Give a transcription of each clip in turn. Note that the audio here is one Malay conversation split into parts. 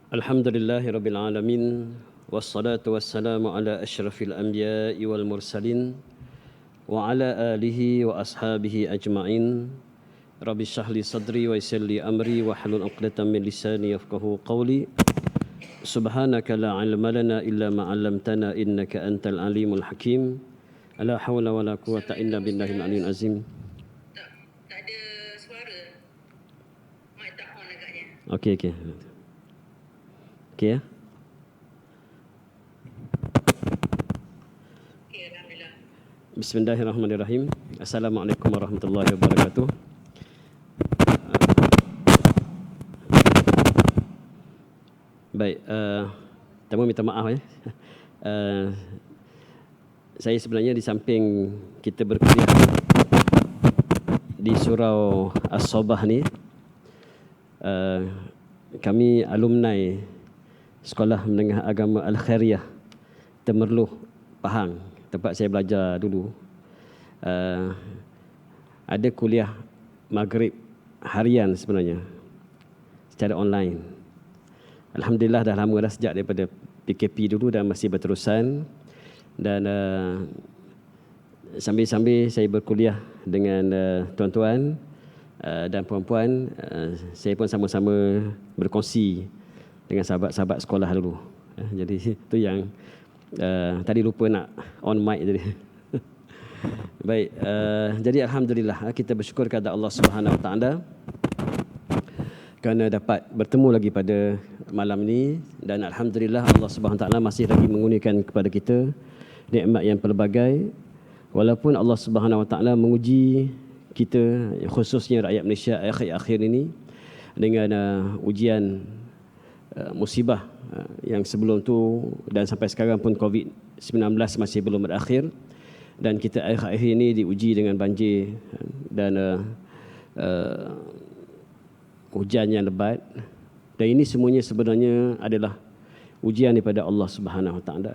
Alhamdulillahi Rabbil Alamin. Wassalatu wassalamu ala ashrafil anbiya'i wal mursalin wa ala alihi wa ashabihi ajma'in. Rabbi shrah li sadri wa yassir li amri wa hlul 'uqdatam min lisani yafqahu qawli. Subhanaka la 'ilma lana illa ma 'allamtana innaka antal alimul hakim. La hawla wa la quwwata illa billahil aliyyil azim. Tak ada suara. Mic tak on agaknya. Okey. Okey ya. Okey, alhamdulillah. Bismillahirrahmanirrahim. Assalamualaikum warahmatullahi wabarakatuh. Baik, pertama minta maaf ya. Saya sebenarnya di samping kita berkuliah di Surau As-Sobah ni, kami alumni Sekolah Menengah Agama Al-Khairiyah Temerloh, Pahang, tempat saya belajar dulu. Ada kuliah Maghrib harian sebenarnya secara online. Alhamdulillah dah lama dah, sejak daripada PKP dulu dan masih berterusan. Dan sambil-sambil saya berkuliah dengan tuan-tuan dan puan-puan, saya pun sama-sama berkongsi dengan sahabat-sahabat sekolah dulu. Jadi itu yang tadi lupa nak on mic tadi. Baik, jadi alhamdulillah kita bersyukur kepada Allah Subhanahu Wa Taala kerana dapat bertemu lagi pada malam ini, dan alhamdulillah Allah Subhanahu Wa Taala masih lagi mengurniakan kepada kita nikmat yang pelbagai. Walaupun Allah Subhanahu Wa Taala menguji kita, khususnya rakyat Malaysia akhir-akhir ini, dengan ujian musibah yang sebelum tu dan sampai sekarang pun COVID-19 masih belum berakhir, dan kita akhir-akhir ini diuji dengan banjir dan hujan yang lebat. Dan ini semuanya sebenarnya adalah ujian daripada Allah Subhanahu Wa Taala.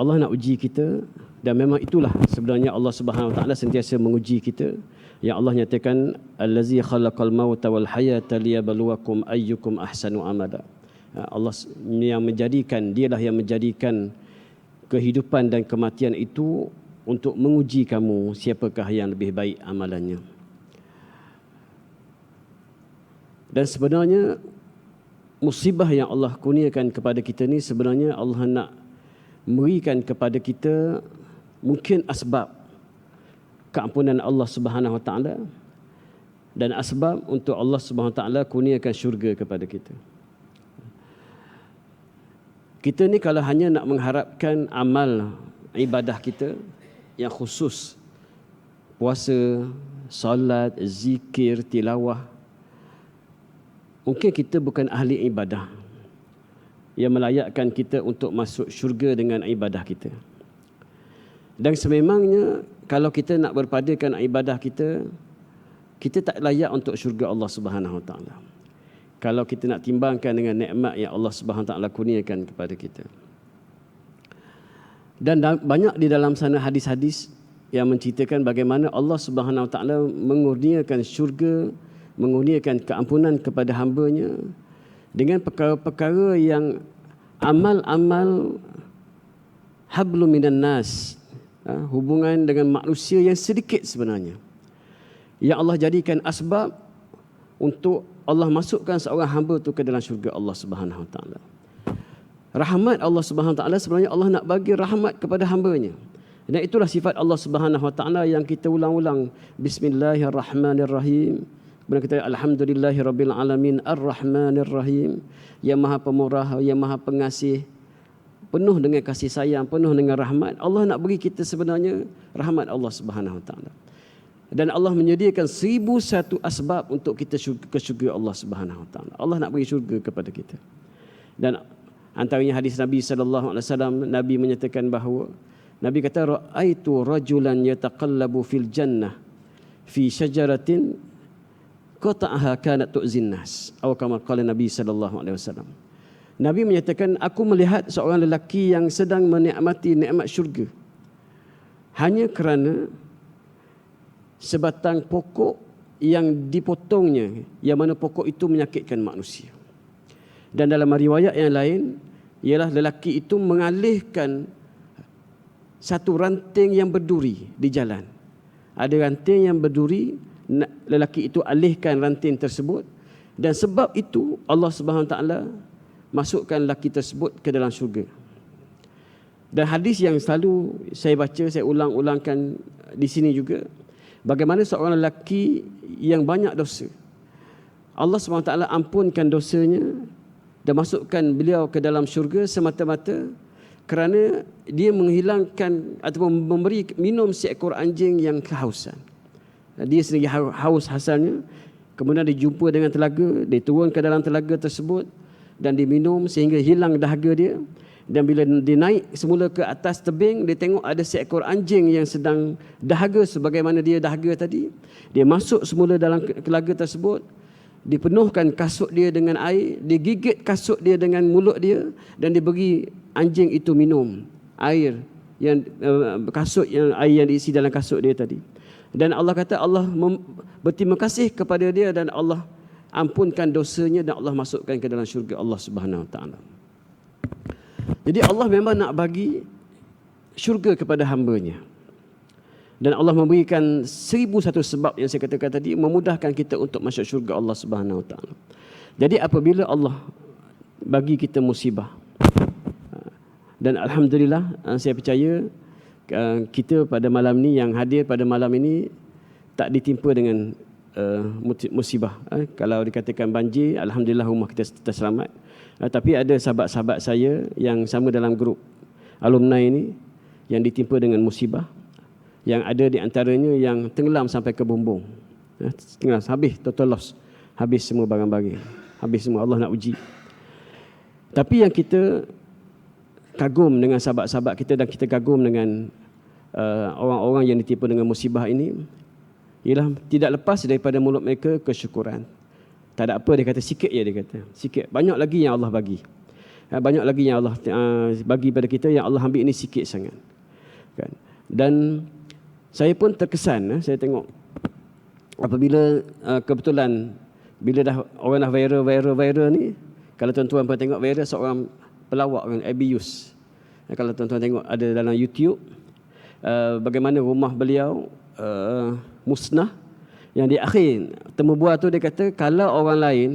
Allah nak uji kita, dan memang itulah sebenarnya Allah Subhanahu Wa Taala sentiasa menguji kita. Yang Allah nyatakan, allazi khalaqal mauta wal hayata liyabluwakum ayyukum ahsanu amala. Allah yang menjadikan, dialah yang menjadikan kehidupan dan kematian itu untuk menguji kamu siapakah yang lebih baik amalannya. Dan sebenarnya musibah yang Allah kurniakan kepada kita ni, sebenarnya Allah nak memberikan kepada kita mungkin asbab keampunan Allah Subhanahu Wa Taala dan asbab untuk Allah Subhanahu Wa Taala kurniakan syurga kepada kita. Kita ni kalau hanya nak mengharapkan amal ibadah kita yang khusus, puasa, solat, zikir, tilawah, mungkin kita bukan ahli ibadah yang melayakkan kita untuk masuk syurga dengan ibadah kita. Dan sememangnya kalau kita nak berpadakan ibadah kita, kita tak layak untuk syurga Allah Subhanahu Wa Taala. Kalau kita nak timbangkan dengan nikmat yang Allah Subhanahu Wa Taala kurniakan kepada kita. Dan banyak di dalam sana hadis-hadis yang menceritakan bagaimana Allah Subhanahu Wa Taala mengurniakan syurga, mengurniakan keampunan kepada hamba-Nya dengan perkara-perkara yang amal-amal hablum minan nas, hubungan dengan manusia yang sedikit sebenarnya, yang Allah jadikan asbab untuk Allah masukkan seorang hamba tu ke dalam syurga Allah Subhanahu Wa Taala. Rahmat Allah Subhanahu Wa Taala, sebenarnya Allah nak bagi rahmat kepada hamba-Nya. Dan itulah sifat Allah Subhanahu Wa Taala yang kita ulang-ulang. Bismillahirrahmanirrahim. Kemudian kita alhamdulillahirabbil alamin arrahmanirrahim. Yang Maha Pemurah, yang Maha Pengasih, penuh dengan kasih sayang, penuh dengan rahmat. Allah nak beri kita sebenarnya rahmat Allah Subhanahu Wa Taala. Dan Allah menyediakan 1001 asbab untuk kita ke syurga Allah Subhanahu Wa Taala. Allah nak beri syurga kepada kita. Dan antaranya hadis Nabi sallallahu alaihi wasallam, Nabi menyatakan bahawa Nabi kata, raaitu rajulan yataqallabu fil jannah fi syajaratin qata'aha kanat tu'zin nas. Atau kama qala Nabi sallallahu alaihi wasallam. Nabi menyatakan, aku melihat seorang lelaki yang sedang menikmati nikmat syurga hanya kerana sebatang pokok yang dipotongnya, yang mana pokok itu menyakitkan manusia. Dan dalam riwayat yang lain ialah lelaki itu mengalihkan satu ranting yang berduri di jalan. Ada ranting yang berduri, lelaki itu alihkan ranting tersebut, dan sebab itu Allah Subhanahu Wa Taala masukkan lelaki tersebut ke dalam syurga. Dan hadis yang selalu saya baca, saya ulang-ulangkan di sini juga, bagaimana seorang lelaki yang banyak dosa, Allah SWT ampunkan dosanya dan masukkan beliau ke dalam syurga semata-mata kerana dia menghilangkan ataupun memberi minum seekor anjing yang kehausan. Dia sendiri haus hasilnya, kemudian dijumpa dengan telaga, dia turun ke dalam telaga tersebut dan diminum sehingga hilang dahaga dia. Dan bila dia naik semula ke atas tebing, dia tengok ada seekor anjing yang sedang dahaga sebagaimana dia dahaga tadi. Dia masuk semula dalam telaga tersebut, dipenuhkan kasut dia dengan air, digigit kasut dia dengan mulut dia, dan diberi anjing itu minum air yang kasut yang air yang diisi dalam kasut dia tadi. Dan Allah kata Allah berterima kasih kepada dia dan Allah ampunkan dosanya dan Allah masukkan ke dalam syurga Allah Subhanahu Wa Taala. Jadi Allah memang nak bagi syurga kepada hamba-Nya. Dan Allah memberikan 1001 sebab yang saya katakan tadi memudahkan kita untuk masuk syurga Allah Subhanahu Wa Taala. Jadi apabila Allah bagi kita musibah, dan alhamdulillah saya percaya kita pada malam ni, yang hadir pada malam ini tak ditimpa dengan musibah. Kalau dikatakan banjir, alhamdulillah rumah kita terselamat. Tapi ada sahabat-sahabat saya yang sama dalam grup alumni ini yang ditimpa dengan musibah, yang ada di antaranya yang tenggelam sampai ke bumbung. Tenggelam, habis, total loss. Habis semua barang-barang. Habis semua, Allah nak uji. Tapi yang kita kagum dengan sahabat-sahabat kita dan kita kagum dengan orang-orang yang ditimpa dengan musibah ini ialah tidak lepas daripada mulut mereka kesyukuran. Tak ada apa, dia kata sikit je, dia kata sikit. Banyak lagi yang Allah bagi. Banyak lagi yang Allah bagi pada kita, yang Allah ambil ini sikit sangat. Kan? Dan saya pun terkesan, saya tengok apabila kebetulan bila dah orang dah viral ni, kalau tuan-tuan pernah tengok viral seorang pelawak kan, abuse. Kalau tuan-tuan tengok ada dalam YouTube, bagaimana rumah beliau musnah. Yang di akhir temu buah tu dia kata kalau orang lain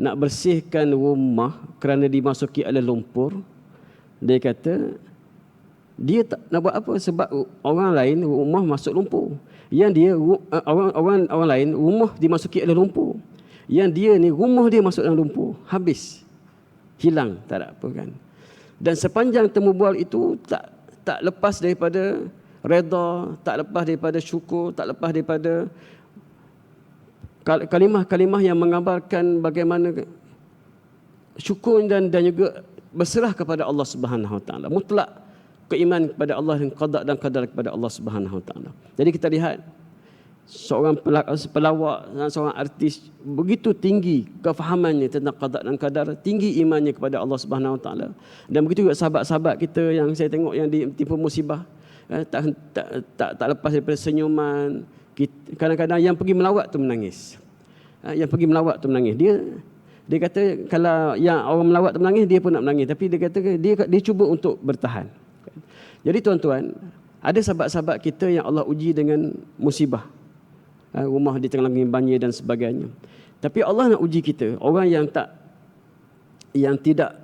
nak bersihkan rumah kerana dimasuki oleh lumpur, dia kata dia tak nak buat apa sebab orang lain rumah masuk lumpur. Yang dia orang lain rumah dimasuki oleh lumpur. Yang dia ni rumah dia masuk dalam lumpur, habis. Hilang, tak ada apa kan. Dan sepanjang temu bual itu tak lepas daripada redha, tak lepas daripada syukur, tak lepas daripada kalimah-kalimah yang menggambarkan bagaimana syukur dan juga berserah kepada Allah Subhanahu Wa Taala, mutlak keimanan kepada Allah dan qada dan qadar kepada Allah Subhanahu Wa Taala. Jadi kita lihat seorang pelawak dan seorang artis begitu tinggi kefahamannya tentang qada dan qadar, tinggi imannya kepada Allah Subhanahu Wa Taala. Dan begitu juga sahabat-sahabat kita yang saya tengok yang ditimpa musibah, tak lepas daripada senyuman. Kadang-kadang yang pergi melawat tu menangis. Yang pergi melawat tu menangis. Dia kata kalau yang orang melawat tu menangis, dia pun nak menangis. Tapi dia kata dia cuba untuk bertahan. Jadi tuan-tuan, ada sahabat-sahabat kita yang Allah uji dengan musibah. Rumah diterlangi banjir dan sebagainya. Tapi Allah nak uji kita, orang yang tidak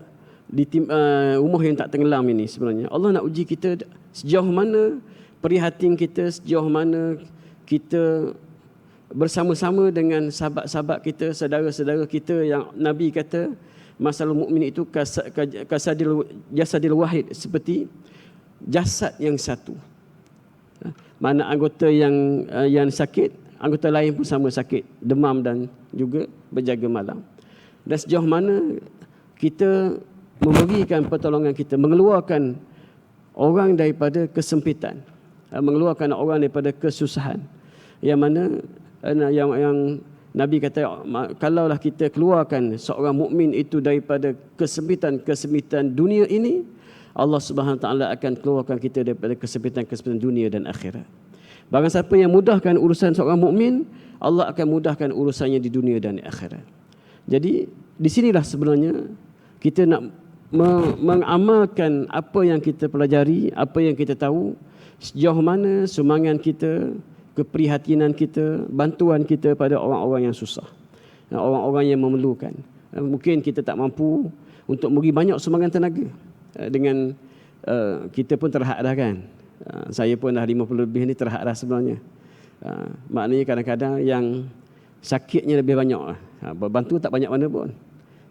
rumah yang tak tenggelam ini sebenarnya. Allah nak uji kita sejauh mana prihatin kita, sejauh mana kita bersama-sama dengan sahabat-sahabat kita, saudara-saudara kita yang Nabi kata masalul mukmin itu jasadil wahid, seperti jasad yang satu. Mana anggota yang sakit, anggota lain pun sama sakit, demam dan juga berjaga malam. Dan sejauh mana kita memberikan pertolongan kita, mengeluarkan orang daripada kesempitan, mengeluarkan orang daripada kesusahan. Yang mana yang Nabi kata kalaulah kita keluarkan seorang mukmin itu daripada kesempitan dunia ini, Allah Subhanahu Wa Taala akan keluarkan kita daripada kesempitan dunia dan akhirat. Barang siapa yang mudahkan urusan seorang mukmin, Allah akan mudahkan urusannya di dunia dan di akhirat. Jadi di sinilah sebenarnya kita nak mengamalkan apa yang kita pelajari, apa yang kita tahu, sejauh mana sumbangan kita, keprihatinan kita, bantuan kita pada orang-orang yang susah, orang-orang yang memerlukan. Mungkin kita tak mampu untuk beri banyak sumbangan tenaga. Dengan kita pun terhad dah kan. Saya pun dah 50 lebih ni terhad dah sebenarnya. Maknanya kadang-kadang yang sakitnya lebih banyak lah. Bantu tak banyak mana pun.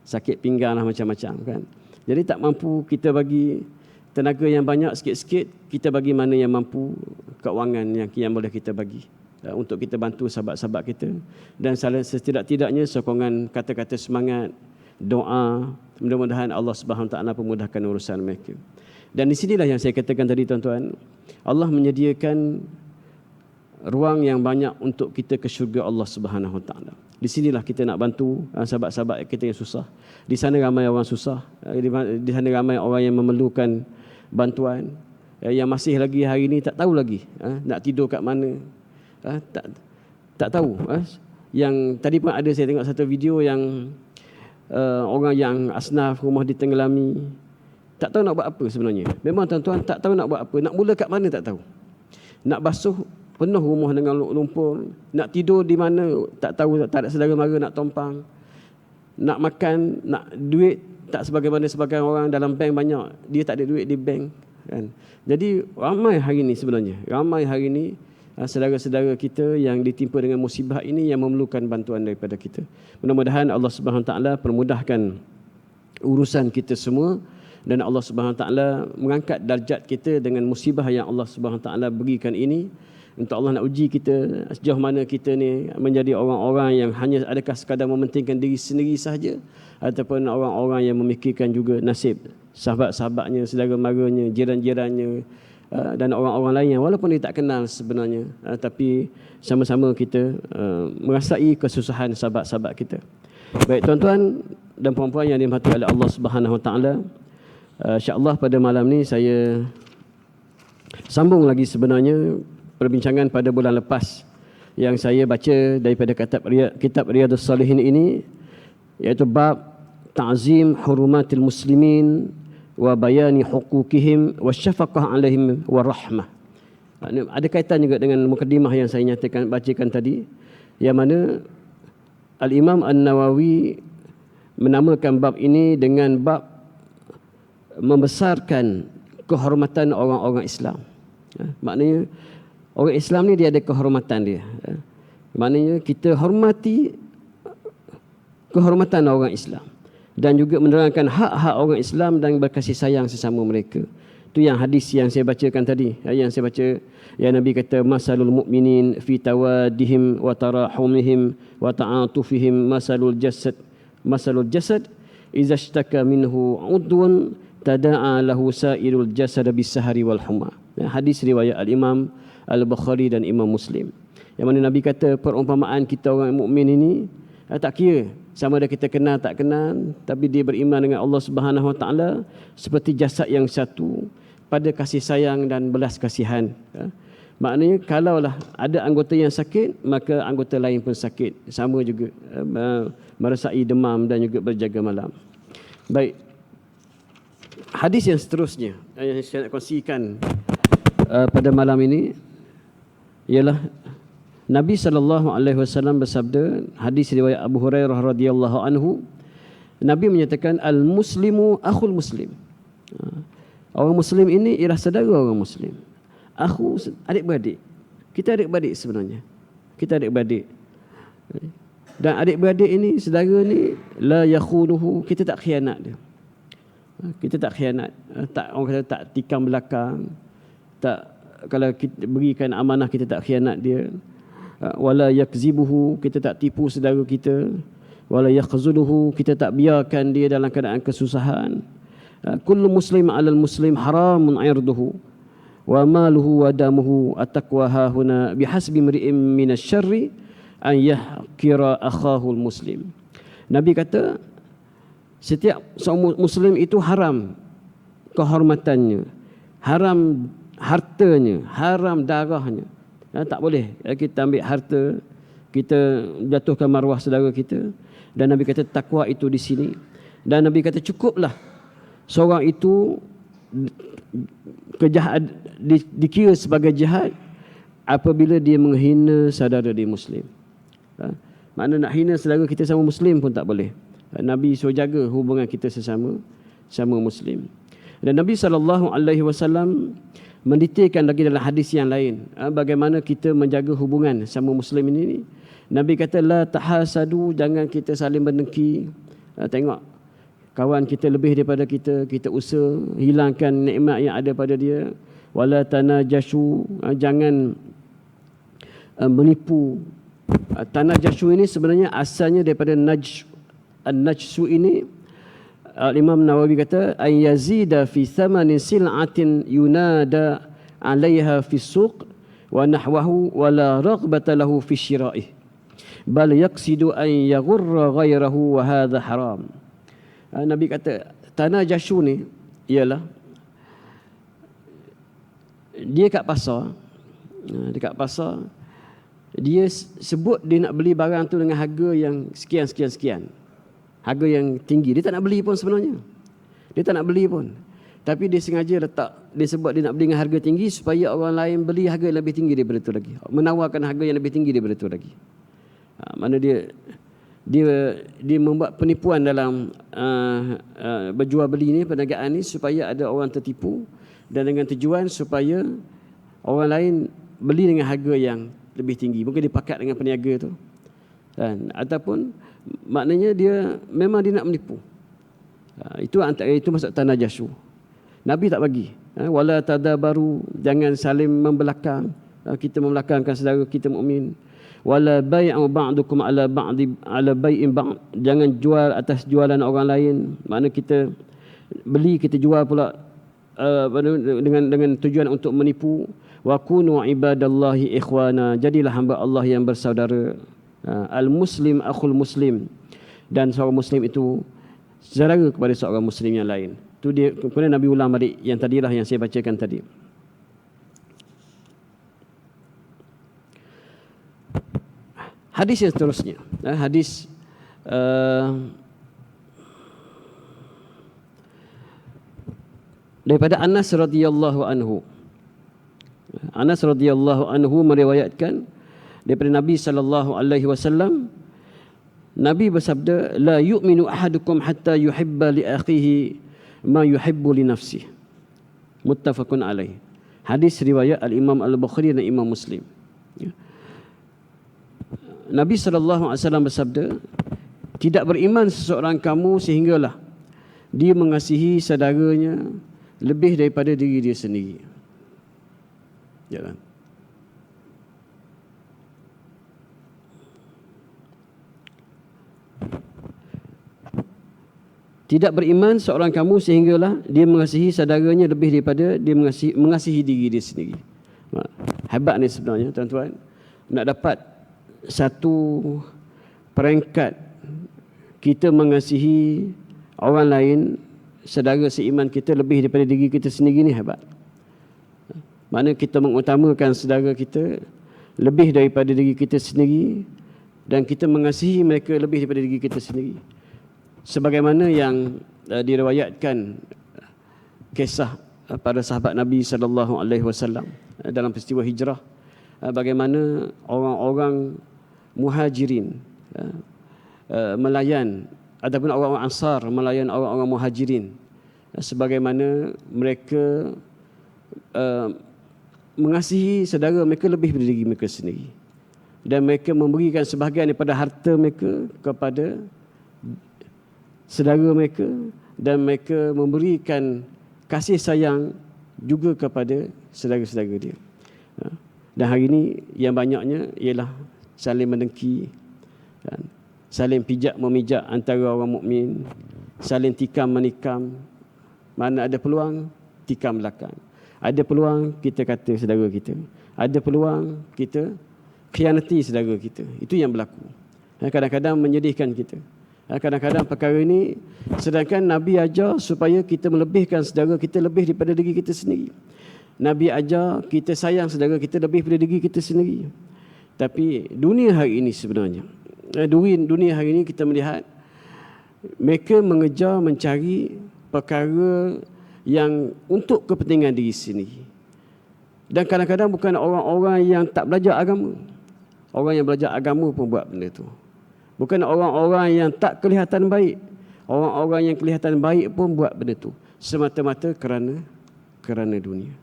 Sakit pinggang lah macam-macam kan. Jadi tak mampu kita bagi tenaga yang banyak, sikit-sikit kita bagi mana yang mampu, keuangan yang boleh kita bagi untuk kita bantu sahabat-sahabat kita. Dan setidak-tidaknya sokongan kata-kata semangat, doa, mudah-mudahan Allah Subhanahu Wa Taala pemudahkan urusan mereka. Dan di sinilah yang saya katakan tadi tuan-tuan, Allah menyediakan ruang yang banyak untuk kita ke syurga Allah Subhanahu Wa Taala. Di sinilah kita nak bantu sahabat-sahabat kita yang susah. Di sana ramai orang susah, di sana ramai orang yang memerlukan bantuan, yang masih lagi hari ini tak tahu lagi nak tidur kat mana, tak tahu. Yang tadi pun ada saya tengok satu video yang orang yang asnaf rumah ditenggelami, tak tahu nak buat apa sebenarnya. Memang tuan-tuan tak tahu nak buat apa, nak mula kat mana tak tahu. Nak basuh penuh rumah dengan lumpur, nak tidur di mana tak tahu, tak ada saudara mara nak tompang, nak makan, nak duit tak sebagaimana sebagian orang dalam bank banyak, dia tak ada duit di bank kan. Jadi ramai hari ini sebenarnya, ramai hari ini saudara-saudara kita yang ditimpa dengan musibah ini yang memerlukan bantuan daripada kita. Mudah-mudahan Allah Subhanahu Wa Taala permudahkan urusan kita semua dan Allah Subhanahu Wa Taala mengangkat darjat kita dengan musibah yang Allah Subhanahu Wa Taala berikan ini. Untuk Allah nak uji kita sejauh mana kita ni menjadi orang-orang yang hanya adakah sekadar mementingkan diri sendiri sahaja, ataupun orang-orang yang memikirkan juga nasib sahabat-sahabatnya, saudara maranya, jiran-jirannya dan orang-orang lain yang walaupun dia tak kenal sebenarnya, tapi sama-sama kita merasai kesusahan sahabat-sahabat kita. Baik tuan-tuan dan puan-puan yang dirahmati oleh Allah Subhanahu Wa Taala, insya-Allah pada malam ni saya sambung lagi sebenarnya perbincangan pada bulan lepas yang saya baca daripada kitab Riyadhus Salihin ini, iaitu bab ta'zim hurumatil muslimin wa bayani huquqihim wa syafaqah alaihim wa rahmah. Ada kaitan juga dengan mukadimah yang saya bacakan tadi, yang mana Al-Imam An-Nawawi menamakan bab ini dengan bab membesarkan kehormatan orang-orang Islam. Maknanya orang Islam ni dia ada kehormatan dia. Maknanya kita hormati kehormatan orang Islam dan juga menerangkan hak-hak orang Islam dan berkasih sayang sesama mereka. Itu yang hadis yang saya bacakan tadi, yang saya baca, yang Nabi kata masalul mu'minin fi tawadihim wa tarahumihim wa ta'atufihim masalul jasad idza ishtaka minhu 'udwan tada'a lahu sa'irul jasad bis-sahari wal humma. Hadis riwayat Al-Imam Al-Bukhari dan Imam Muslim. Yang mana Nabi kata perumpamaan kita orang mukmin ini tak kira sama ada kita kenal tak kenal, tapi dia beriman dengan Allah Subhanahu Wa Taala seperti jasad yang satu pada kasih sayang dan belas kasihan. Maknanya kalaulah ada anggota yang sakit, maka anggota lain pun sakit. Sama juga merasai demam dan juga berjaga malam. Baik. Hadis yang seterusnya yang saya nak kongsikan pada malam ini ialah Nabi SAW bersabda, hadis riwayat Abu Hurairah radhiyallahu anhu, Nabi menyatakan al-muslimu akhul muslim. Orang muslim ini ialah saudara orang muslim. Akhu, adik-beradik. Kita adik-beradik sebenarnya. Kita adik-beradik. Dan adik-beradik ini, saudara ni la yakhunuhu, kita tak khianat dia. Kita tak khianat, tak, orang kata tak tikam belakang, tak, kalau kita berikan amanah kita tak khianat dia. Wala yakzibuhu, kita tak tipu saudara kita. Wala yakhzuluhu, kita tak biarkan dia dalam keadaan kesusahan. Kullu muslim 'alal muslim haramun 'irduhu wa maluhu wa damuhu, at-taqwa hahuna bihasbi imri'in minasyarri an yahqira akhahu al-muslim. Nabi kata setiap seorang muslim itu haram kehormatannya, haram hartanya, haram darahnya. Tak boleh kita ambil harta, kita jatuhkan maruah saudara kita, Dan Nabi kata takwa itu di sini. Dan Nabi kata cukuplah seorang itu kejahat dikira sebagai jahat apabila dia menghina saudara dia Muslim. Makna nak hina saudara kita sama Muslim pun tak boleh. Nabi suruh jaga hubungan kita sesama Muslim. Dan Nabi SAW mendetailkan lagi dalam hadis yang lain bagaimana kita menjaga hubungan sama Muslim ini. Nabi kata la tahasadu, jangan kita saling mendengki. Tengok kawan kita lebih daripada kita, kita usaha hilangkan nikmat yang ada pada dia. Wala tanajashu, jangan menipu. Tanajashu ini sebenarnya asalnya daripada najsu ini. Imam Nawawi kata ay yazida fi thamanin sil'atin yunada 'alayha fi suq wa nahwahu wa la raghbata lahu fi syira'ih bal yaqsidu an yaghurra ghayrahu wa hadha haram. Nabi kata tanajashu ni ialah dia kat pasar, dekat pasar dia sebut dia nak beli barang tu dengan harga yang sekian, harga yang tinggi. Dia tak nak beli pun sebenarnya. Dia tak nak beli pun. Tapi dia sengaja letak, dia sebut dia nak beli dengan harga tinggi supaya orang lain beli harga yang lebih tinggi daripada itu lagi. Menawarkan harga yang lebih tinggi daripada itu lagi. Mana dia membuat penipuan dalam berjual beli ni, perniagaan ni, supaya ada orang tertipu dan dengan tujuan supaya orang lain beli dengan harga yang lebih tinggi. Mungkin dia pakat dengan peniaga tu. Ataupun maknanya dia memang dia nak menipu. Itu antara itu masuk tanajashu. Nabi tak bagi. Wala tadabaru, jangan saling membelakang. Kita membelakangkan saudara kita mukmin. Wala bai'u ba'dukum ala bai'in ba'd, jangan jual atas jualan orang lain. Makna kita beli kita jual pula dengan tujuan untuk menipu. Wa kunu ibadallahi ikhwana, jadilah hamba Allah yang bersaudara. Al-muslim akhul muslim, dan seorang muslim itu saudara kepada seorang muslim yang lain. Itu dia. Kemudian Nabi ulang balik yang tadilah yang saya bacakan tadi. Hadis yang seterusnya, hadis daripada Anas radhiyallahu anhu. Anas radhiyallahu anhu meriwayatkan daripada Nabi sallallahu alaihi wasallam, Nabi bersabda, la yu'minu ahadukum hatta yuhibba li akhihi ma yuhibbu li nafsihi. Muttafaqun alaih. Hadis riwayat al-Imam Al-Bukhari dan Imam Muslim. Nabi sallallahu alaihi wasallam bersabda, tidak beriman seseorang kamu sehinggalah dia mengasihi saudaranya lebih daripada diri dia sendiri. Ya kan? Tidak beriman seorang kamu sehinggalah dia mengasihi saudaranya lebih daripada dia mengasihi diri dia sendiri. Hebat ni sebenarnya tuan-tuan. Nak dapat satu peringkat kita mengasihi orang lain, saudara seiman kita lebih daripada diri kita sendiri ni hebat. Mana kita mengutamakan saudara kita lebih daripada diri kita sendiri dan kita mengasihi mereka lebih daripada diri kita sendiri. Sebagaimana yang diriwayatkan kisah pada sahabat Nabi sallallahu alaihi wasallam dalam peristiwa hijrah, bagaimana orang-orang muhajirin melayan ataupun orang-orang Ansar melayan orang-orang muhajirin, sebagaimana mereka mengasihi saudara mereka lebih daripada diri mereka sendiri, dan mereka memberikan sebahagian daripada harta mereka kepada saudara mereka, dan mereka memberikan kasih sayang juga kepada saudara-saudara dia. Dan hari ini yang banyaknya ialah saling mendengki, saling pijak memijak antara orang mukmin, saling tikam menikam. Mana ada peluang tikam belakang, ada peluang kita kata saudara kita, ada peluang kita khianati saudara kita. Itu yang berlaku. Kadang-kadang menyedihkan kita. Kadang-kadang perkara ini, sedangkan Nabi ajar supaya kita melebihkan saudara kita lebih daripada diri kita sendiri. Nabi ajar kita sayang saudara kita lebih daripada diri kita sendiri. Tapi dunia hari ini sebenarnya, dunia hari ini kita melihat mereka mengejar mencari perkara yang untuk kepentingan diri sendiri. Dan kadang-kadang bukan orang-orang yang tak belajar agama. Orang yang belajar agama pun buat benda tu. Bukan orang-orang yang tak kelihatan baik. Orang-orang yang kelihatan baik pun buat benda tu. Semata-mata kerana dunia.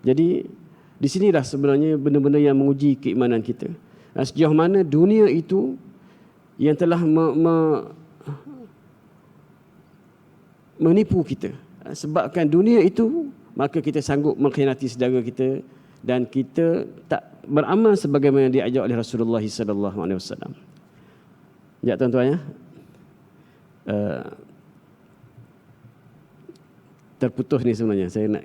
Jadi di sinilah sebenarnya benda-benda yang menguji keimanan kita. Sejauh mana dunia itu yang telah menipu kita. Sebabkan dunia itu, maka kita sanggup mengkhianati saudara kita dan kita tak beramal sebagaimana diajar oleh Rasulullah sallallahu alaihi wasallam. Ya tuan-tuan ya. Terputus ni sebenarnya. Saya nak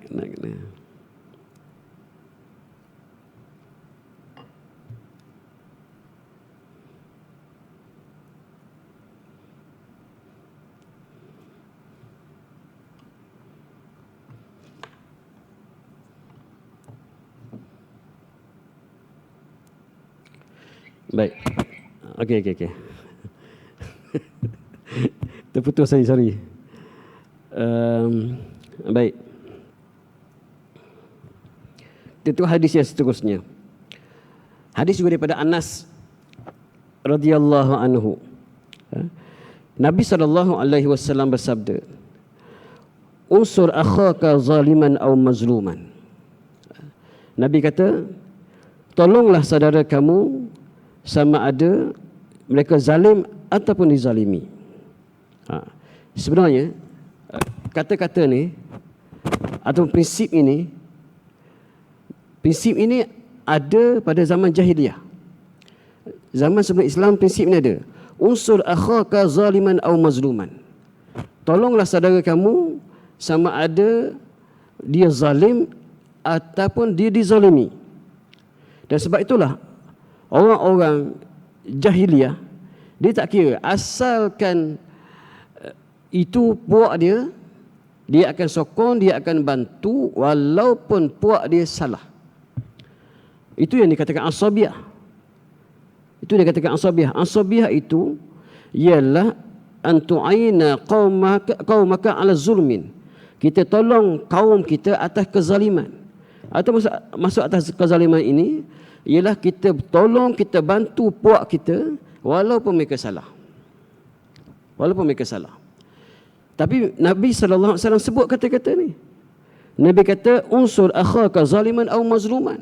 baik. Okey. Terputus saya, sorry. Baik. Itu hadis yang seterusnya. Hadis juga daripada Anas radhiyallahu anhu. Nabi SAW bersabda, "Unsur akhaka zaliman aw mazluman." Nabi kata, tolonglah saudara kamu sama ada mereka zalim ataupun dizalimi. Sebenarnya kata-kata ni atau prinsip ini ada pada zaman jahiliyah. Zaman sebelum Islam prinsip ini ada. Unsur akhaka zaliman aw mazluman. Tolonglah saudara kamu sama ada dia zalim ataupun dia dizalimi. Dan sebab itulah orang-orang jahiliyah dia tak kira asalkan itu puak dia, dia akan sokong, dia akan bantu walaupun puak dia salah. Itu yang dikatakan asabiyah. Itu dia katakan asabiyah. Asabiyah itu ialah antu'aina qaumaka ala zulmin. Kita tolong kaum kita atas kezaliman. Atau masuk atas kezaliman ini ialah kita tolong, kita bantu puak kita walaupun mereka salah. Walaupun mereka salah. Tapi Nabi SAW sebut kata-kata ni. Nabi kata unsur akhaka zaliman aw mazluman.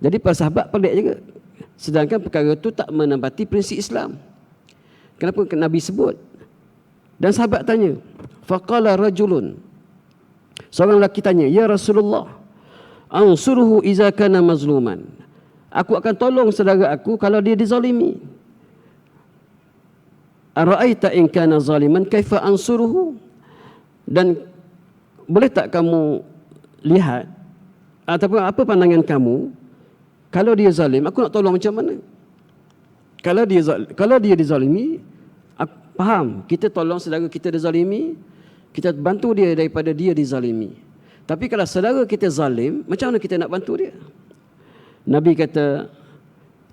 Jadi para sahabat pelik juga. Sedangkan perkara itu tak menempati prinsip Islam. Kenapa Nabi sebut? Dan sahabat tanya, faqala rajulun. Seorang lelaki tanya, ya Rasulullah, ansuruhu iza kana mazluman. Aku akan tolong saudara aku kalau dia dizalimi. Ara'aita in kana zaliman kaifa ansuruhu? Dan boleh tak kamu lihat ataupun apa pandangan kamu kalau dia zalim, aku nak tolong macam mana? Kalau dia dizalimi, aku faham, kita tolong saudara kita dizalimi, kita bantu dia daripada dia dizalimi. Tapi kalau saudara kita zalim, macam mana kita nak bantu dia? Nabi kata,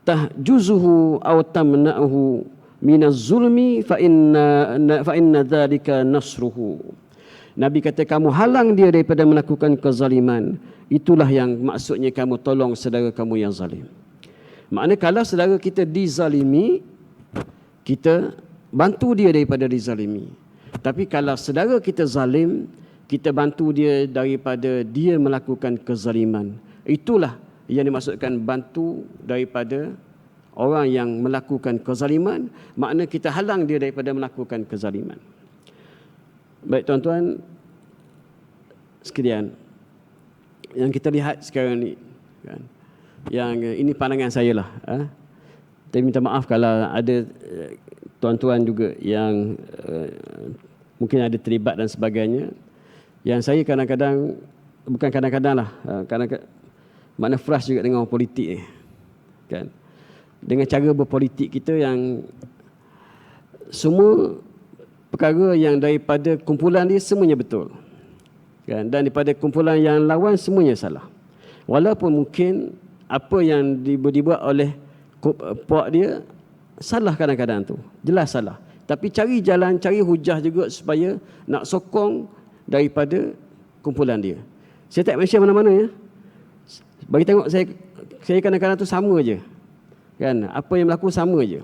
tahjuzuhu aw tamna'uhu minaz zulmi fa inna dzalika nasruhu. Nabi kata kamu halang dia daripada melakukan kezaliman. Itulah yang maksudnya kamu tolong saudara kamu yang zalim. Maknanya kalau saudara kita dizalimi, kita bantu dia daripada dizalimi. Tapi kalau saudara kita zalim, kita bantu dia daripada dia melakukan kezaliman. Itulah yang dimaksudkan bantu daripada orang yang melakukan kezaliman. Makna kita halang dia daripada melakukan kezaliman. Baik tuan-tuan sekalian, yang kita lihat sekarang ni kan, yang ini pandangan saya lah. Saya minta maaf kalau ada tuan-tuan juga yang mungkin ada terlibat dan sebagainya. Yang saya kadang-kadang, bukan kadang-kadang lah, kadang-kadang makna frust juga dengan orang politik ni kan, dengan cara berpolitik kita yang semua perkara yang daripada kumpulan dia semuanya betul kan, dan daripada kumpulan yang lawan semuanya salah. Walaupun mungkin apa yang dibuat oleh puak dia salah kadang-kadang tu, jelas salah. Tapi cari jalan, cari hujah juga supaya nak sokong daripada kumpulan dia. Saya tak mention mana-mana ya. Bagi tengok saya kadang-kadang tu sama je. Kan, apa yang berlaku sama je.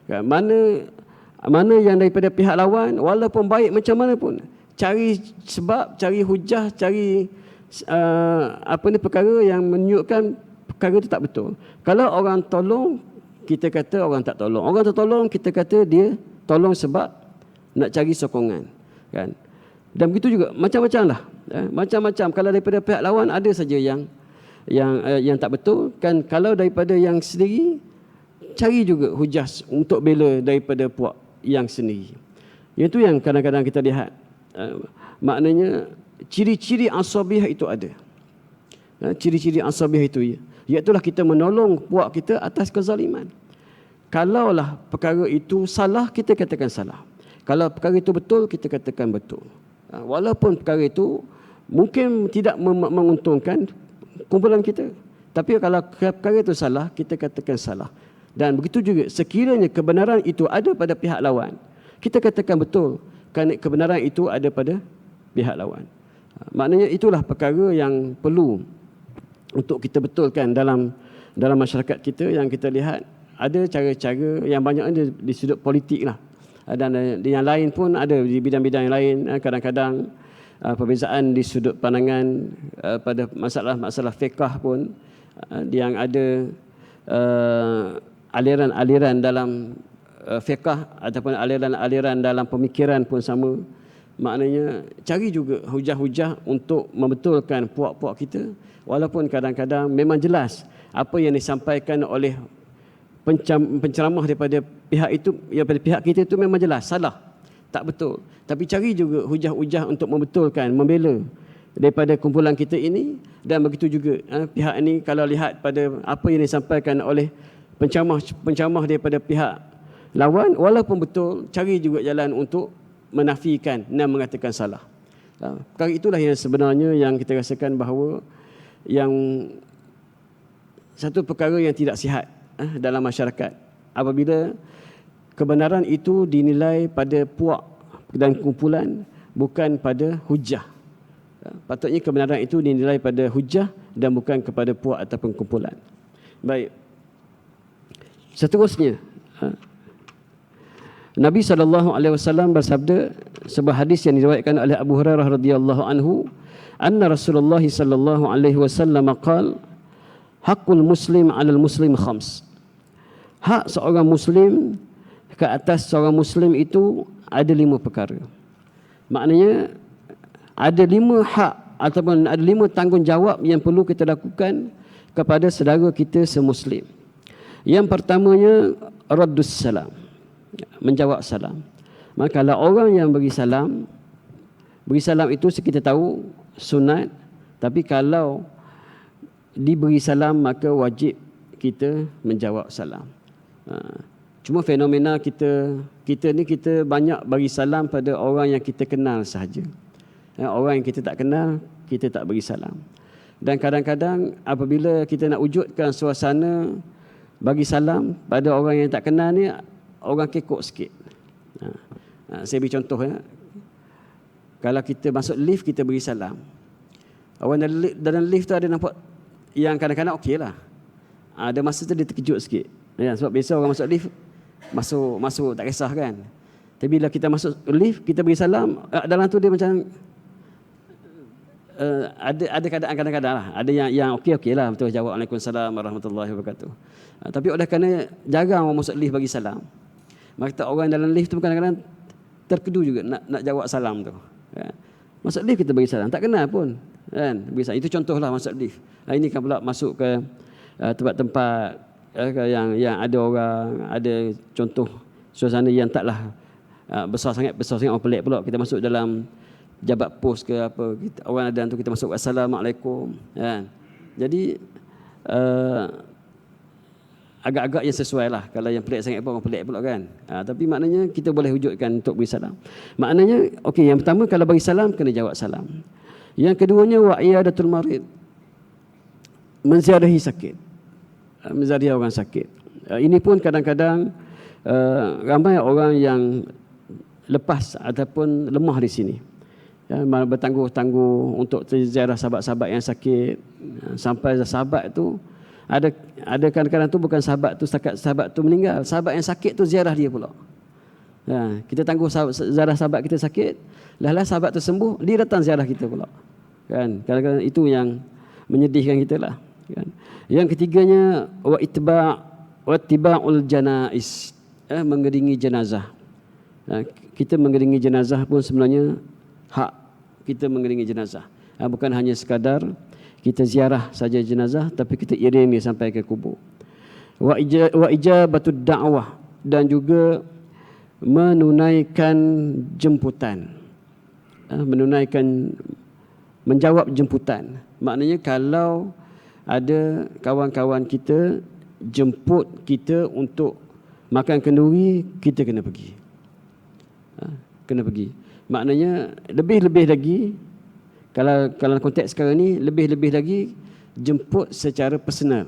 Kan, mana yang daripada pihak lawan, walaupun baik macam mana pun, cari sebab, cari hujah, cari perkara yang menunjukkan perkara itu tak betul. Kalau orang tolong, kita kata orang tak tolong. Orang tertolong, kita kata dia tolong sebab nak cari sokongan, kan? Dan begitu juga macam-macam lah, macam-macam. Kalau daripada pihak lawan ada saja yang tak betul, kan? Kalau daripada yang sendiri, cari juga hujah untuk bela daripada puak yang sendiri. Itu yang kadang-kadang kita lihat. Maknanya ciri-ciri asabiah itu ada. Ciri-ciri asabiah itu, iaitulah kita menolong puak kita atas kezaliman. Kalaulah perkara itu salah, kita katakan salah. Kalau perkara itu betul, kita katakan betul. Walaupun perkara itu mungkin tidak menguntungkan kumpulan kita, tapi kalau perkara itu salah, kita katakan salah. Dan begitu juga sekiranya kebenaran itu ada pada pihak lawan, kita katakan betul kerana kebenaran itu ada pada pihak lawan. Maknanya itulah perkara yang perlu untuk kita betulkan dalam masyarakat kita. Yang kita lihat ada cara-cara yang banyak ada di sudut politik lah, dan yang lain pun ada di bidang-bidang yang lain. Kadang-kadang perbezaan di sudut pandangan pada masalah fiqh pun, yang ada aliran-aliran dalam fiqh ataupun aliran-aliran dalam pemikiran pun sama. Maknanya cari juga hujah-hujah untuk membetulkan puak-puak kita, walaupun kadang-kadang memang jelas apa yang disampaikan oleh penceramah daripada pihak itu, daripada pihak kita itu memang jelas salah, tak betul. Tapi cari juga hujah-hujah untuk membetulkan, membela daripada kumpulan kita ini. Dan begitu juga pihak ini, kalau lihat pada apa yang disampaikan oleh penceramah daripada pihak lawan, walaupun betul, cari juga jalan untuk menafikan dan mengatakan salah. Perkara itulah yang sebenarnya yang kita rasakan bahawa yang satu perkara yang tidak sihat dalam masyarakat, apabila kebenaran itu dinilai pada puak dan kumpulan, bukan pada hujah. Patutnya kebenaran itu dinilai pada hujah dan bukan kepada puak ataupun kumpulan. Baik. Seterusnya, Nabi SAW bersabda, sebuah hadis yang diriwayatkan oleh Abu Hurairah radhiyallahu anhu, anna Rasulullah sallallahu alaihi wasallam qala, haqqul muslim 'alal muslim khams. Hak seorang muslim ke atas seorang muslim itu ada 5 perkara. Maknanya ada 5 hak ataupun ada 5 tanggungjawab yang perlu kita lakukan kepada saudara kita semuslim. Yang pertamanya raddus salam, menjawab salam. Maka kalau orang yang beri salam itu kita tahu sunat, tapi kalau diberi salam maka wajib kita menjawab salam. Cuma fenomena kita ni, kita banyak bagi salam pada orang yang kita kenal sahaja. Orang yang kita tak kenal, kita tak bagi salam. Dan kadang-kadang apabila kita nak wujudkan suasana bagi salam pada orang yang tak kenal ni, orang kekok sikit. Saya beri contoh ya. Kalau kita masuk lift, kita beri salam. Orang dalam lift tu ada nampak yang kadang-kadang okey lah. Ada masa tu dia terkejut sikit. Ya, sebab biasa orang masuk lift, masuk tak kisah kan. Tapi bila kita masuk lift, kita beri salam, dalam tu dia macam ada keadaan kadang-kadang lah. Ada yang okey lah, betul, jawab Waalaikumsalam warahmatullahi wabarakatuh. Tapi oleh kerana jarang orang masuk lift bagi salam, maka orang dalam lift tu kadang-kadang terkedu juga nak jawab salam tu. Kan? Masuk lift kita bagi salam, tak kenal pun kan. Itu contohlah masuk lift. Ini kan pula masuk ke tempat-tempat yang ada orang, ada contoh suasana yang taklah besar sangat orang pelik pula. Kita masuk dalam jabat pos ke apa, orang ada tu, kita masuk assalamualaikum kan. Jadi agak-agak yang sesuai lah. Kalau yang pelik sangat pun orang pelik pula kan. Tapi maknanya kita boleh wujudkan untuk beri salam. Maknanya okey, yang pertama kalau bagi salam kena jawab salam. Yang keduanya wa iyadatul marid, menziarahi sakit, menziarahi orang sakit. Ini pun kadang-kadang ramai orang yang lepas ataupun lemah di sini. Ya, bertangguh-tangguh untuk ziarah sahabat-sahabat yang sakit. Sampai sahabat tu ada kadang-kadang tu bukan sahabat tu setakat sahabat tu meninggal, sahabat yang sakit tu ziarah dia pula. Ya, kita tangguh ziarah sahabat kita sakit, lah sahabat tu sembuh, dia datang ziarah kita pula. Kan? Kadang-kadang itu yang menyedihkan kita lah. Kan? Yang ketiganya wa ittiba'ul janaiz, mengiringi jenazah. Kita mengiringi jenazah pun sebenarnya hak kita mengiringi jenazah. Bukan hanya sekadar kita ziarah saja jenazah, tapi kita iring dia sampai ke kubur. Wa ijabatud da'wah, dan juga menunaikan jemputan. Menjawab jemputan. Maknanya kalau ada kawan-kawan kita jemput kita untuk makan kenduri, kita kena pergi. Kena pergi. Maknanya lebih-lebih lagi, kalau konteks sekarang ni, lebih-lebih lagi jemput secara personal.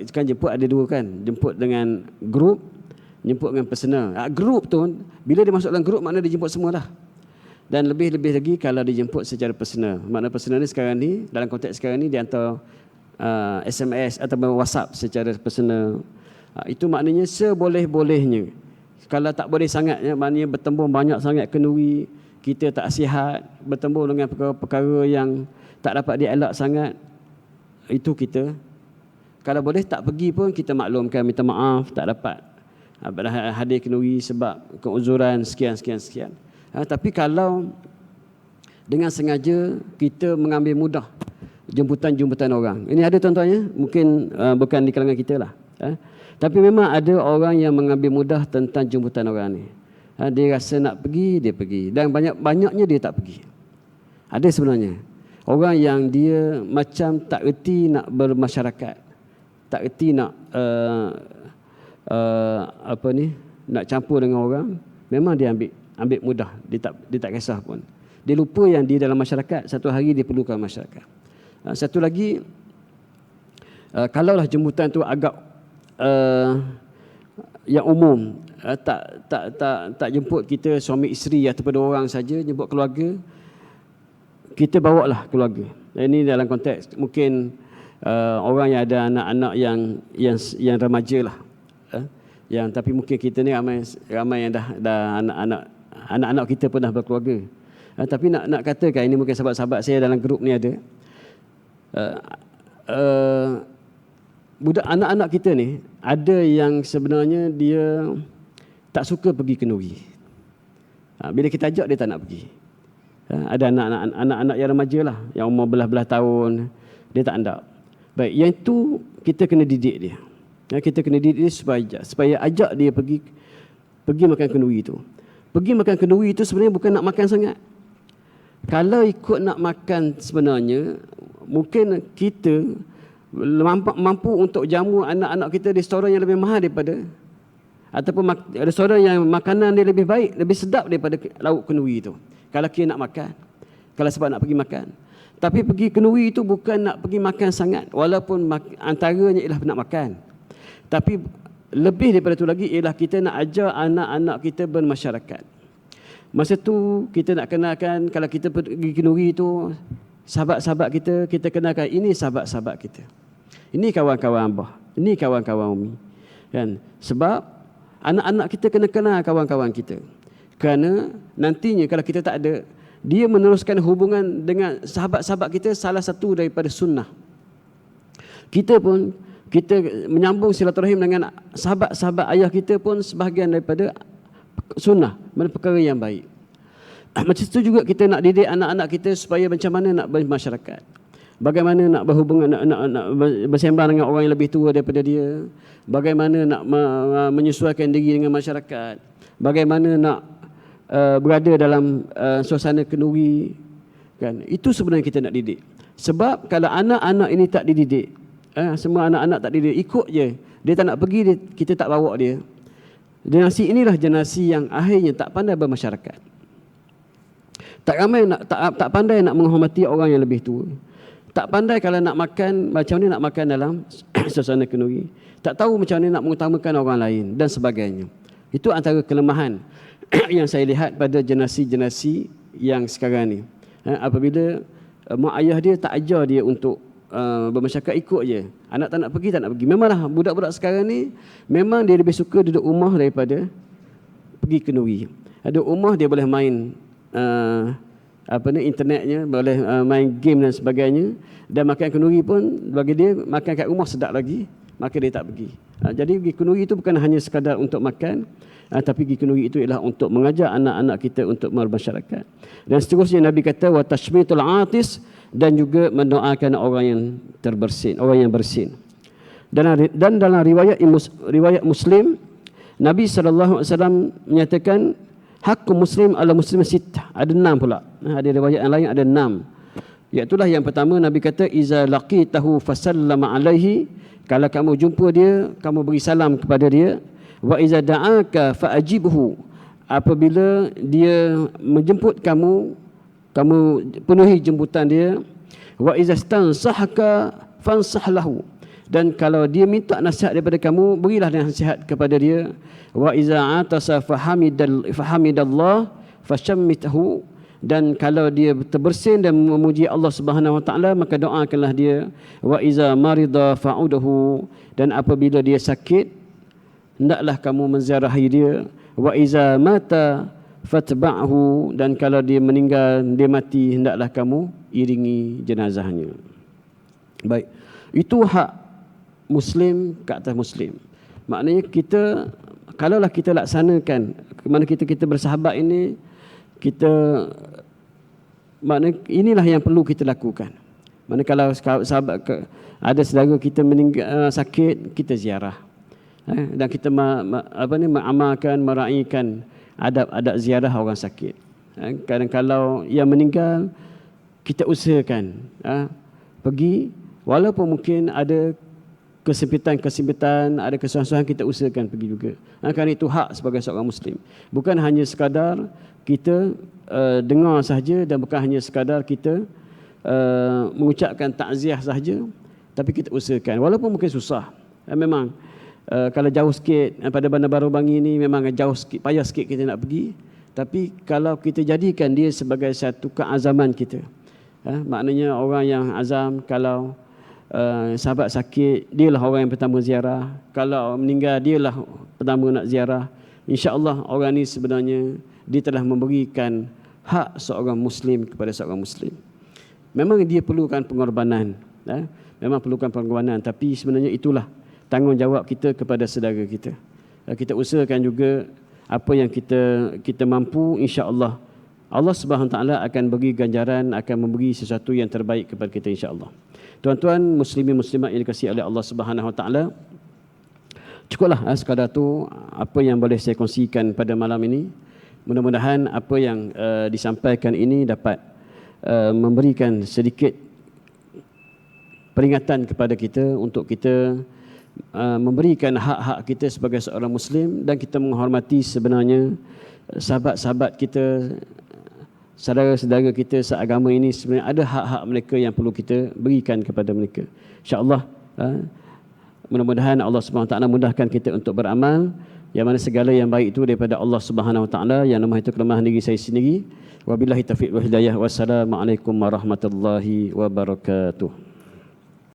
Kan jemput ada dua kan, jemput dengan grup, jemput dengan personal. Grup tu, bila dia masuk dalam grup, maknanya dia jemput semualah. Dan lebih-lebih lagi kalau dijemput secara personal. Makna personal ni sekarang ni, dalam konteks sekarang ni, dia hantar SMS atau WhatsApp secara personal. Itu maknanya seboleh-bolehnya. Kalau tak boleh sangat, maknanya bertembung banyak sangat kenduri, kita tak sihat, bertembung dengan perkara-perkara yang tak dapat dielak sangat, itu kita, kalau boleh tak pergi pun kita maklumkan, minta maaf, tak dapat hadir kenduri sebab keuzuran sekian. Tapi kalau dengan sengaja kita mengambil mudah jemputan-jemputan orang, ini ada contohnya, mungkin bukan di kalangan kita lah, tapi memang ada orang yang mengambil mudah tentang jemputan orang ni. Dia rasa nak pergi, dia pergi, dan banyaknya dia tak pergi. Ada sebenarnya orang yang dia macam tak erti nak bermasyarakat, tak erti nak nak campur dengan orang. Memang dia ambil mudah, dia tak kisah pun. Dia lupa yang dia dalam masyarakat, satu hari dia perlukan masyarakat. Satu lagi, kalaulah jemputan tu agak yang umum, tak jemput kita suami isteri ataupun orang saja, jemput keluarga, kita bawalah keluarga. Ini dalam konteks mungkin orang yang ada anak-anak yang remaja lah, yang tapi mungkin kita ni ramai yang dah anak-anak kita pun dah berkeluarga. Tapi nak katakan, ini mungkin sahabat-sahabat saya dalam grup ni ada, budak anak-anak kita ni ada yang sebenarnya dia tak suka pergi kenduri. Bila kita ajak, dia tak nak pergi. Ada anak-anak yang remaja lah, yang umur belah-belah tahun, dia tak nak. Baik, yang itu kita kena didik dia. Kita kena didik dia supaya ajak dia pergi makan kenduri itu. Pergi makan kenduri itu sebenarnya bukan nak makan sangat. Kalau ikut nak makan sebenarnya, mungkin kita mampu untuk jamu anak-anak kita di restoran yang lebih mahal daripada, ataupun restoran yang makanan dia lebih baik, lebih sedap daripada lauk kenduri itu. Kalau kita nak makan, kalau sebab nak pergi makan. Tapi pergi kenduri itu bukan nak pergi makan sangat, walaupun antaranya ialah nak makan. Tapi lebih daripada itu lagi ialah kita nak ajar anak-anak kita bermasyarakat. Masa tu kita nak kenalkan, kalau kita pergi kenduri itu, sahabat-sahabat kita kenalkan, ini sahabat-sahabat kita, ini kawan-kawan abah, ini kawan-kawan umi, kan? Sebab anak-anak kita kena kenal kawan-kawan kita. Kerana nantinya kalau kita tak ada, dia meneruskan hubungan dengan sahabat-sahabat kita, salah satu daripada sunnah. Kita menyambung silaturahim dengan sahabat-sahabat ayah kita pun sebahagian daripada sunnah, perkara yang baik. Macam itu juga kita nak didik anak-anak kita supaya macam mana nak bermasyarakat, bagaimana nak berhubungan, nak bersembang dengan orang yang lebih tua daripada dia, bagaimana nak menyesuaikan diri dengan masyarakat, bagaimana nak berada dalam suasana kenduri, kan? Itu sebenarnya kita nak didik. Sebab kalau anak-anak ini tak dididik, semua anak-anak tak dididik, ikut je, dia tak nak pergi, kita tak bawa dia. Generasi inilah generasi yang akhirnya tak pandai bermasyarakat, tak pandai nak menghormati orang yang lebih tua, Tak pandai kalau nak makan, macam ni nak makan dalam suasana kenduri. Tak tahu macam ni nak mengutamakan orang lain dan sebagainya. Itu antara kelemahan yang saya lihat pada generasi-generasi yang sekarang ni. Apabila mak ayah dia tak ajar dia untuk bermasyarakat, ikut je. Anak tak nak pergi, tak nak pergi. Memanglah budak-budak sekarang ni memang dia lebih suka duduk rumah daripada pergi kenduri. Ada rumah dia boleh main internetnya, boleh main game dan sebagainya, dan makan kenduri pun bagi dia makan kat rumah sedap lagi, maka dia tak pergi. Jadi pergi kenduri itu bukan hanya sekadar untuk makan, tapi pergi kenduri itu ialah untuk mengajar anak-anak kita untuk bermasyarakat. Dan seterusnya Nabi kata wa tashmitul atis, dan juga mendoakan orang yang terbersin, orang yang bersin. Dan dalam riwayat Muslim, Nabi SAW menyatakan hakku muslim ala muslim sittah. Ada 6 pula. Ada riwayat yang lain ada 6. Iaitulah yang pertama Nabi kata iza laqitahu fasallama alaihi, kalau kamu jumpa dia, kamu beri salam kepada dia. Wa iza da'aka fa'ajibhu, apabila dia menjemput kamu, kamu penuhi jemputan dia. Wa iza stansahaka fansah lahu, dan kalau dia minta nasihat daripada kamu, berilah nasihat kepada dia. Wa iza atasa fahamidallah fashammithu, dan kalau dia terbersin dan memuji Allah Subhanahu wa taala, maka doakanlah dia. Wa iza marida fa'udahu, dan apabila dia sakit, hendaklah kamu menziarahi dia. Wa iza mata fatba'hu, dan kalau dia meninggal, dia mati, hendaklah kamu iringi jenazahnya. Baik, itu hak Muslim ke atas Muslim. Maknanya kita, kalaulah kita laksanakan, mana kita bersahabat ini, kita, maknanya inilah yang perlu kita lakukan. Mana kalau sahabat ada saudara kita meninggal, sakit, kita ziarah. Dan kita mengamalkan, meraihkan adab-adab ziarah orang sakit. Kadang-kadang yang meninggal, kita usahakan pergi, walaupun mungkin ada kesempitan, ada kesusahan, kita usahakan pergi juga. Kerana itu hak sebagai seorang Muslim. Bukan hanya sekadar kita dengar sahaja, dan bukan hanya sekadar kita mengucapkan takziah sahaja, tapi kita usahakan. Walaupun mungkin susah. Memang kalau jauh sikit, pada Bandar Baru Bangi ni memang jauh sikit, payah sikit kita nak pergi. Tapi kalau kita jadikan dia sebagai satu keazaman kita, maknanya orang yang azam, kalau sahabat sakit, dialah orang yang pertama ziarah. Kalau meninggal, dialah pertama nak ziarah. InsyaAllah orang ni sebenarnya dia telah memberikan hak seorang Muslim kepada seorang Muslim. Memang dia perlukan pengorbanan, memang perlukan pengorbanan, tapi sebenarnya itulah tanggungjawab kita kepada saudara kita. Kita usahakan juga apa yang kita mampu, insya-Allah Allah Subhanahu taala akan beri ganjaran, akan memberi sesuatu yang terbaik kepada kita, insya-Allah. Tuan-tuan muslimin muslimat yang dikasihi oleh Allah Subhanahu taala, cukuplah sekadar tu apa yang boleh saya kongsikan pada malam ini. Mudah-mudahan apa yang disampaikan ini dapat memberikan sedikit peringatan kepada kita untuk kita memberikan hak-hak kita sebagai seorang Muslim, dan kita menghormati sebenarnya sahabat-sahabat kita, saudara-saudara kita seagama ini. Sebenarnya ada hak-hak mereka yang perlu kita berikan kepada mereka. InsyaAllah mudah-mudahan Allah Subhanahu Wa Taala mudahkan kita untuk beramal, yang mana segala yang baik itu daripada Allah Subhanahu Wa Taala, yang lemah itu kelemahan diri saya sendiri. Wabillahi taufiq wal hidayah. Wassalamualaikum warahmatullahi wabarakatuh.